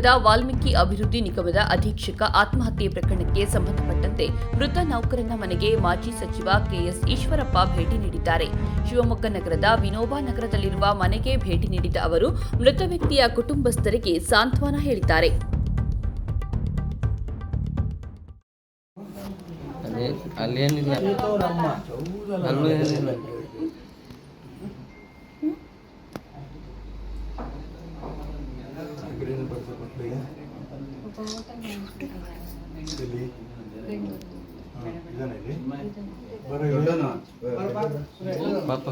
ನಗರದ ವಾಲ್ಮೀಕಿ ಅಭಿವೃದ್ಧಿ ನಿಗಮದ ಅಧೀಕ್ಷಕ ಆತ್ಮಹತ್ಯೆ ಪ್ರಕರಣಕ್ಕೆ ಸಂಬಂಧಪಟ್ಟಂತೆ ಮೃತ ನೌಕರನ ಮನೆಗೆ ಮಾಜಿ ಸಚಿವ ಕೆಎಸ್ ಈಶ್ವರಪ್ಪ ಭೇಟಿ ನೀಡಿದ್ದಾರೆ. ಶಿವಮೊಗ್ಗ ನಗರದ ವಿನೋಬಾ ನಗರದಲ್ಲಿರುವ ಮನೆಗೆ ಭೇಟಿ ನೀಡಿದ ಅವರು ಮೃತ ವ್ಯಕ್ತಿಯ ಕುಟುಂಬಸ್ಥರಿಗೆ ಸಾಂತ್ವನ ಹೇಳಿದ್ದಾರೆ. ಅಲ್ಲೇನಿಲ್ಲ, ಅಲ್ಲೂ ಏನಿಲ್ಲ. ಪಾಪ